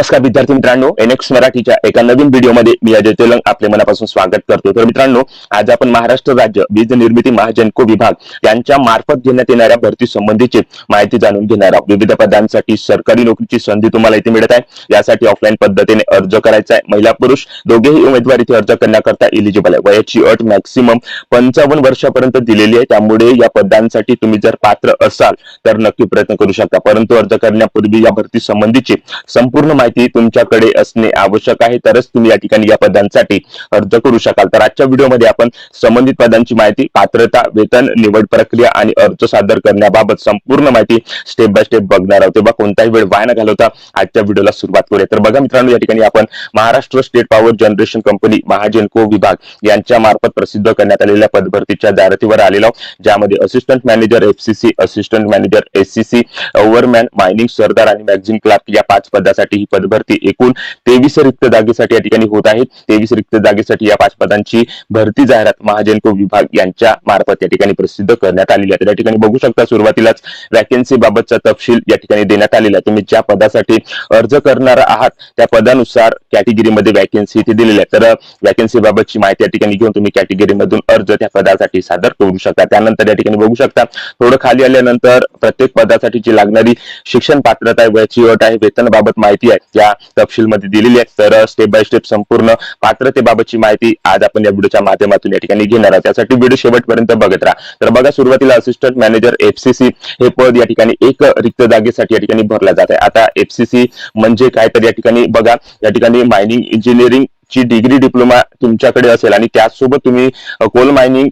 नमस्कार विद्यार्थी मित्रांनो, एनएक्स मराठीच्या एका नवीन व्हिडिओमध्ये मी अजय तेलंग आपले मनापासून स्वागत करतो। तर मित्रांनो, आज आपण महाराष्ट्र राज्य वीज निर्मिती महाजनको विभाग यांच्या मार्फत घेण्यात येणाऱ्या भरती संबंधीची माहिती जाणून घेणार आहोत। विविध पदांसाठी सरकारी नोकरीची संधी तुम्हाला इथे मिळत आहे। यासाठी ऑफलाईन पद्धतीने अर्ज करायचा आहे। महिला पुरुष दोघेही उमेदवार इथे अर्ज करण्याकरता एलिजिबल आहे। वयाची अट मॅक्सिमम 55 वर्षापर्यंत दिलेली आहे, त्यामुळे या पदांसाठी तुम्ही जर पात्र असाल तर नक्की प्रयत्न करू शकता। परंतु अर्ज करण्यापूर्वी या भरती संबंधीची संपूर्ण माहिती तुमच्याकडे असणे आवश्यक आहे, तरच तुम्ही या ठिकाणी या पदांसाठी अर्ज करू शकाल। तर आजच्या व्हिडिओमध्ये आपण संबंधित पदांची माहिती, पात्रता, वेतन, निवड प्रक्रिया आणि अर्ज सादर करण्याबाबत संपूर्ण माहिती स्टेप बाय स्टेप बघणार आहोत। तेव्हा कोणताही वेळ वाया न घालवता आजच्या व्हिडिओला सुरुवात करूया। तर बघा मित्रांनो, या ठिकाणी आपण Maharashtra state power generation company Mahagenco विभाग यांच्या मार्फत प्रसिद्ध करण्यात आलेल्या पदभरतीच्या जाहिरातीवर आलेलो आहोत, ज्यामध्ये assistant manager FCC, assistant manager SCC, overman, mining sardar आणि मॅगझिन क्लार्क या 5 पदासाठी ही पदभरती एकूण 23 रिक्त जागेसाठी या ठिकाणी होत आहे। 23 रिक्त जागेसाठी या 5 पदांची भरती जाहिरात महाजेनको विभाग यांच्या मार्फत या ठिकाणी प्रसिद्ध करण्यात आलेली आहे। तर या ठिकाणी बघू शकता, सुरुवातीलाच वॅकन्सी बाबतचा तपशील या ठिकाणी देण्यात आलेला आहे। तुम्ही ज्या पदासाठी अर्ज करणार आहात त्या पदानुसार कॅटेगरीमध्ये वॅकन्सी इथे दिलेली आहे। तर वॅकन्सी बाबतची माहिती या ठिकाणी घेऊन तुम्ही कॅटेगरीमधून अर्ज त्या पदासाठी सादर करू शकता। त्यानंतर या ठिकाणी बघू शकता, थोडं खाली आल्यानंतर प्रत्येक पदासाठी लागणारी शिक्षण पात्रता आहे, वयाची अट आहे, वेतन बाबत माहिती आहे या तपशील मध्ये दिलेली आहे। तर स्टेप बाय स्टेप संपूर्ण पात्रतेबाबतची माहिती आज आपण या व्हिडिओच्या माध्यमातून या ठिकाणी घेणार आहोत। त्यासाठी व्हिडिओ शेवटपर्यंत बघत राहा। तर बघा, सुरुवातीला असिस्टंट मॅनेजर एफसीसी हे पद या ठिकाणी एक रिक्त जागेसाठी या ठिकाणी भरला जात आहे। आता एफसीसी म्हणजे काय, तर या ठिकाणी बघा, या ठिकाणी मायनिंग इंजिनिअरिंग ची डिग्री डिप्लोमा तुमच्याकडे असेल आणि त्याचसोबत तुम्ही कोल मायनिंग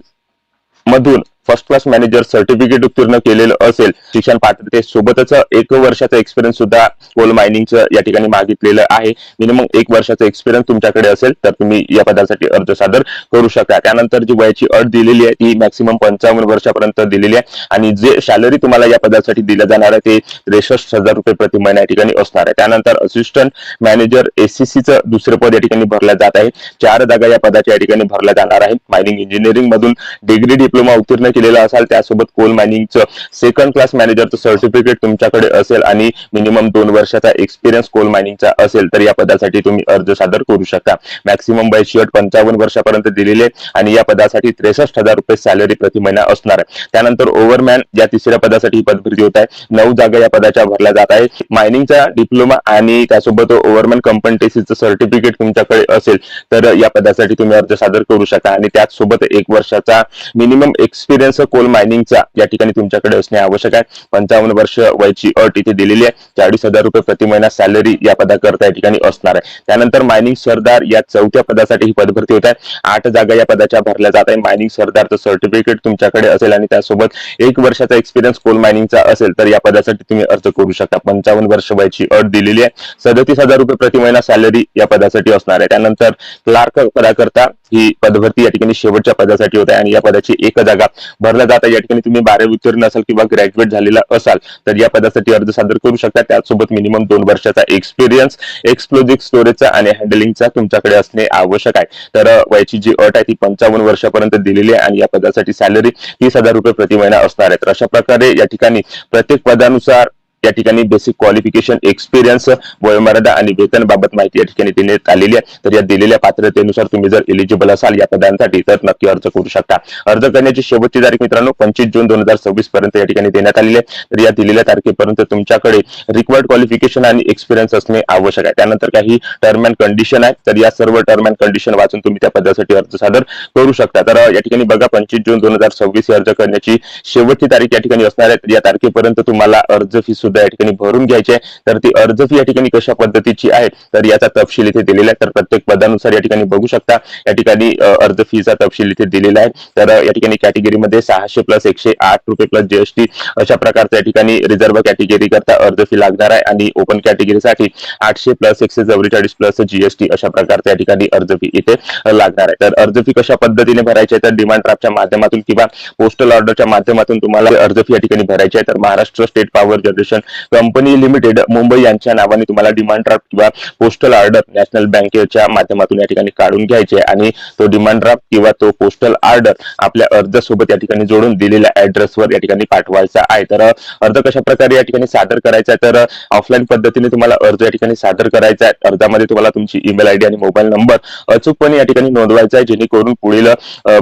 मधून फर्स्ट क्लास मॅनेजर सर्टिफिकेट उत्तीर्ण केलेलं असेल, शिक्षण पात्रतेसोबतच 1 वर्षाचा एक्सपिरियन्स सुद्धा कोल मायनिंगचं या ठिकाणी मागितलेलं आहे। मिनिमम 1 वर्षाचा एक्सपिरियन्स तुमच्याकडे असेल तर तुम्ही या पदासाठी अर्ज सादर करू शकता। त्यानंतर जी वयाची अट दिलेली आहे ती मॅक्सिमम 55 वर्षापर्यंत दिलेली आहे आणि जे सॅलरी तुम्हाला या पदासाठी दिलं जाणार आहे ते 63,000 रुपये प्रति महिना या ठिकाणी असणार आहे। त्यानंतर असिस्टंट मॅनेजर एससीसीचं दुसरे पद या ठिकाणी भरलं जात आहे। 4 जागा या पदाच्या या ठिकाणी भरल्या जाणार आहे। मायनिंग इंजिनिअरिंग मधून डिग्री डिप्लोमा उत्तीर्ण केलेला असाल, त्यासोबत कोल मायनिंगचं सेकंड क्लास मॅनेजरचं सर्टिफिकेट तुमच्याकडे असेल आणि मिनिमम 2 वर्षाचा एक्सपिरियन्स कोल मायनिंगचा असेल तर या पदासाठी तुम्ही अर्ज सादर करू शकता। मॅक्सिमम वयाची अट 55 वर्षापर्यंत दिलेली आहे आणि या पदासाठी 63,000 रुपये सॅलरी प्रति महिना असणार आहे। त्यानंतर ओव्हरमॅन या तिसऱ्या पदासाठी ही पदभरती होत आहे। 9 जागा या पदाच्या भरल्या जात आहे। मायनिंगचा डिप्लोमा आणि त्यासोबत ओव्हरमॅन कॉम्पन्टेसीचं सर्टिफिकेट तुमच्याकडे असेल तर या पदासाठी तुम्ही अर्ज सादर करू शकता आणि त्याचसोबत 1 वर्षाचा मिनिमम एक्सपिरियन्स कोल मायनिंगचा या ठिकाणी तुमच्याकडे असणे आवश्यक आहे। 55 वर्ष वयाची अट इथे दिलेली आहे। 40,000 रुपये प्रति महिना सॅलरी या पदाकरता या ठिकाणी असणार आहे। त्यानंतर मायनिंग सरदार या 4थ्या पदासाठी ही पदभरती होत आहे। 8 जागा या पदाच्या भरल्या जात आहे। मायनिंग सरदारचं सर्टिफिकेट तुमच्याकडे असेल आणि त्यासोबत 1 वर्षाचा एक्सपिरियन्स कोल मायनिंगचा असेल तर या पदासाठी तुम्ही अर्ज करू शकता। 55 वर्ष वयाची अट दिलेली आहे। 37,000 रुपये प्रति महिना सॅलरी या पदासाठी असणार आहे। त्यानंतर क्लार्क पदाकरता ही पदभरती या ठिकाणी शेवटच्या पदासाठी होत आहे आणि या पदाची 1 जागा भरला जात आहे। या ठिकाणी तुम्ही 12वी उत्तीर्ण असाल किंवा ग्रॅज्युएट झालेला असाल तर या पदासाठी अर्ज सादर करू शकता। त्यासोबत मिनिमम 2 वर्षाचा एक्सपिरियन्स एक्सप्लोजिव्ह स्टोरेजचा आणि हँडलिंगचा तुमच्याकडे असणे आवश्यक आहे। तर वयाची जी अट आहे ती 55 वर्षापर्यंत दिलेली आहे आणि या पदासाठी सॅलरी 30,000 रुपये प्रति महिना असणार आहे। तर अशा प्रकारे या ठिकाणी प्रत्येक पदानुसार या ठिकाणी बेसिक क्वालिफिकेशन, एक्सपिरियन्स, वयोमर्यादा आणि वेतन बाबत माहिती या ठिकाणी देण्यात आलेली आहे। तर या दिलेल्या पात्रतेनुसार तुम्ही जर एलिजिबल असाल या पदांसाठी तर नक्की अर्ज करू शकता। अर्ज करण्याची शेवटची तारीख मित्रांनो 25 जून 2026 पर्यंत या ठिकाणी देण्यात आलेली आहे। तर या दिलेल्या तारखेपर्यंत तुमच्याकडे रिक्वायर्ड क्वालिफिकेशन आणि एक्सपिरियन्स असणे आवश्यक आहे। त्यानंतर काही टर्म अँड कंडिशन आहे, तर या सर्व टर्म अँड कंडिशन वाचून तुम्ही त्या पदासाठी अर्ज सादर करू शकता। तर या ठिकाणी बघा, 25 जून 2026 ही अर्ज करण्याची शेवटची तारीख या ठिकाणी असणार आहे। तर या तारखेपर्यंत तुम्हाला अर्ज फी या ठिकाणी भरून घ्यायचे आहे। तर ती अर्ज फी या ठिकाणी कशा पद्धतीची आहे तर याचा तपशील इथे दिलेला आहे। तर प्रत्येक पदानुसार या ठिकाणी बघू शकता, या ठिकाणी अर्ज फीचा तपशील इथे दिलेला आहे। तर या ठिकाणी कॅटेगरीमध्ये 600 प्लस 108 रुपये प्लस जीएसटी अशा प्रकारच्या या ठिकाणी रिझर्व्ह कॅटेगरी करता अर्ज फी लागणार आहे आणि ओपन कॅटेगरीसाठी 800 प्लस 144 प्लस जीएसटी अशा प्रकारच्या या ठिकाणी अर्ज फी इथे लागणार आहे। तर अर्ज फी कशा पद्धतीने भरायची आहे तर डिमांड ड्राफ्टच्या माध्यमातून किंवा पोस्टल ऑर्डरच्या माध्यमातून तुम्हाला अर्ज फी या ठिकाणी भरायची आहे। तर Maharashtra state power generation company limited Mumbai यांच्या नावाने तुम्हाला डिमांड ड्राफ्ट किंवा पोस्टल ऑर्डर नॅशनल बँकेच्या माध्यमातून या ठिकाणी काढून घ्यायचे आणि तो डिमांड ड्राफ्ट किंवा तो पोस्टल ऑर्डर आपल्या अर्जासोबत या ठिकाणी जोडून दिलेल्या ऍड्रेसवर या ठिकाणी पाठवायचा आहे। तर अर्ज कशा प्रकारे या ठिकाणी सादर करायचा आहे, तर ऑफलाईन पद्धतीने तुम्हाला अर्ज या ठिकाणी सादर करायचा आहे। अर्जामध्ये तुम्हाला तुमची ईमेल आयडी आणि मोबाईल नंबर अचूकपणे या ठिकाणी नोंदवायचा आहे, जेणेकरून पुढील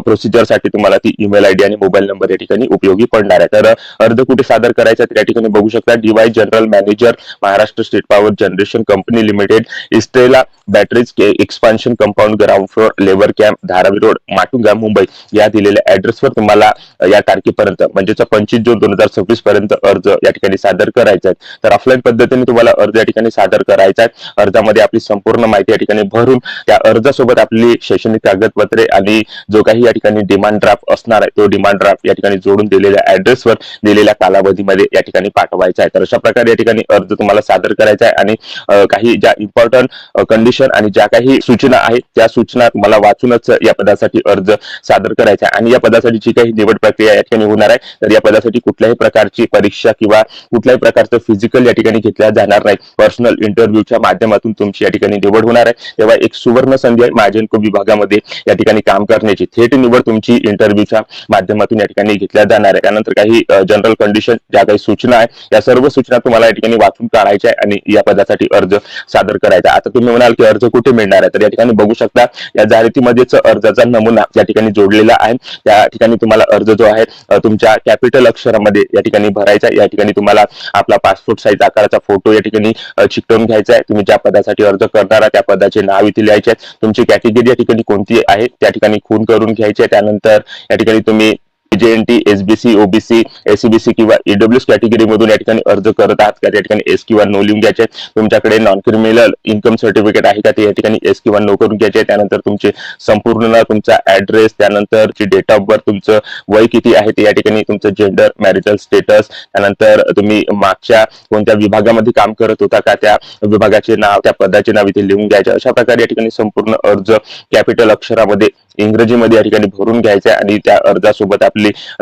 प्रोसिजरसाठी तुम्हाला ती ईमेल आयडी आणि मोबाईल नंबर या ठिकाणी उपयोगी पडणार आहे। तर अर्ज कुठे सादर करायचा त्या ठिकाणी बघू शकता, DY general manager Maharashtra state power generation company limited, Estrela batteries expansion compound, ground floor, labour camp, Dharavi road, Matunga, Mumbai या दिलेल्या ऍड्रेसवर तुम्हाला या तारखेपर्यंत म्हणजेच 25 जून 2026 पर्यंत अर्ज या ठिकाणी सादर करायचा आहे। तर ऑफलाईन पद्धतीने तुम्हाला अर्ज या ठिकाणी सादर करायचा आहे। अर्जामध्ये आपली संपूर्ण माहिती या ठिकाणी भरून त्या अर्जासोबत आपली शैक्षणिक कागदपत्रे आणि जो काही या ठिकाणी डिमांड ड्राफ्ट असणार आहे तो डिमांड ड्राफ्ट या ठिकाणी जोडून दिलेल्या ऍड्रेसवर दिलेल्या कालावधीमध्ये या ठिकाणी पाठवायचा आहे। तर अशा प्रकारे या ठिकाणी अर्ज तुम्हाला सादर करायचा आहे आणि काही ज्या इम्पॉर्टंट कंडिशन आणि ज्या काही सूचना आहेत त्या सूचना तुम्हाला वाचूनच या पदासाठी अर्ज सादर करायचा आहे। आणि या पदासाठी जी काही निवड प्रक्रिया या ठिकाणी होणार आहे, तर या पदासाठी कुठल्याही प्रकारची परीक्षा किंवा कुठल्याही प्रकारचं फिजिकल या ठिकाणी घेतल्या जाणार नाही। पर्सनल इंटरव्ह्यूच्या माध्यमातून तुमची या ठिकाणी निवड होणार आहे। तेव्हा एक सुवर्ण संधी आहे महाजनको विभागामध्ये या ठिकाणी काम करण्याची। थेट निवड तुमची इंटरव्ह्यूच्या माध्यमातून या ठिकाणी घेतल्या जाणार आहे। त्यानंतर काही जनरल कंडिशन ज्या काही सूचना आहेत या सर्व सूचना तुम्हाला या ठिकाणी वाचून काढायच्या आहे आणि या पदासाठी अर्ज सादर करायचा। आता तुम्ही म्हणाल की अर्ज कुठे मिळणार आहे, तर या ठिकाणी बघू शकता या जाहिरातीमध्येच अर्जाचा नमुना या ठिकाणी जोडलेला आहे। त्या ठिकाणी तुम्हाला अर्ज जो आहे तुमच्या कॅपिटल अक्षरामध्ये या ठिकाणी भरायचा आहे। या ठिकाणी तुम्हाला आपला पासपोर्ट साईज आकाराचा फोटो या ठिकाणी चिकटवून घ्यायचा आहे। तुम्ही ज्या पदासाठी अर्ज करणार त्या पदाचे नाव इथे लिहायचे आहे। तुमची कॅटेगरी या ठिकाणी कोणती आहे त्या ठिकाणी खून करून घ्यायची आहे। त्यानंतर या ठिकाणी तुम्ही जेएनटी, एसबीसी, ओबीसी, एससीबीसी किंवा ईडब्ल्यूएस कॅटेगरी मधून या ठिकाणी अर्ज करत आहात का त्या ठिकाणी एस किंवा नो लिहून घ्यायचे। तुमच्याकडे नॉन क्रिमिनल इन्कम सर्टिफिकेट आहे का ते या ठिकाणी एस किंवा नो करून घ्यायचे। त्यानंतर तुमचे संपूर्ण नाव, तुमचा ऍड्रेस, त्यानंतर डेट ऑफ बर्थ, तुमचं वय किती आहे ते या ठिकाणी, तुमचं जेंडर, मॅरिटल स्टेटस, त्यानंतर तुम्ही मागच्या कोणत्या विभागामध्ये काम करत होता का त्या विभागाचे नाव, त्या पदाचे नाव इथे लिहून घ्यायचे। अशा प्रकारे या ठिकाणी संपूर्ण अर्ज कॅपिटल अक्षरामध्ये इंग्रजीमध्ये या ठिकाणी भरून घ्यायचे आणि त्या अर्जासोबत आपली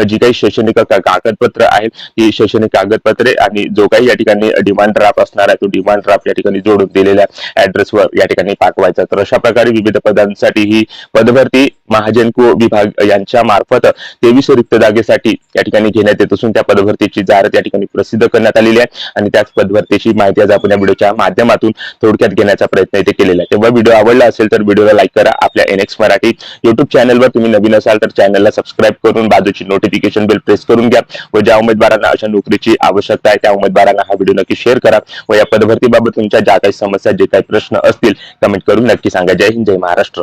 जी काही शैक्षणिक कागदपत्र आहेत ती शैक्षणिक कागदपत्रे आणि जो काही या ठिकाणी डिमांड ड्राफ्ट असणार आहे तो डिमांड ड्राफ्ट या ठिकाणी जोडून दिलेल्या ऍड्रेसवर या ठिकाणी पाठवायचा। तर अशा प्रकारे विविध पदांसाठी ही पदभरती महाजनको विभाग यांच्या मार्फत 23 रिक्त जागेसाठी या ठिकाणी घेण्यात येत असून त्या पदभरतीची जाहिरात या ठिकाणी प्रसिद्ध करण्यात आलेली आहे आणि त्याच पदभरतीची माहिती आज आपण या व्हिडिओच्या माध्यमातून थोडक्यात घेण्याचा प्रयत्न इथे केलेला आहे। तेव्हा व्हिडिओ आवडला असेल तर व्हिडिओला लाईक करा। आपल्या एनएक्स मराठी युट्यूब चॅनलवर तुम्ही नवीन असाल तर चॅनलला सबस्क्राईब करून बाजूची नोटिफिकेशन बेल प्रेस करून घ्या व ज्या उमेदवारांना अशा नोकरीची आवश्यकता आहे त्या उमेदवारांना हा व्हिडिओ नक्की शेअर करा व या पदभरतीबाबत तुमच्या ज्या काही समस्या, जे काही प्रश्न असतील कमेंट करून नक्की सांगा। जय हिंद, जय महाराष्ट्र।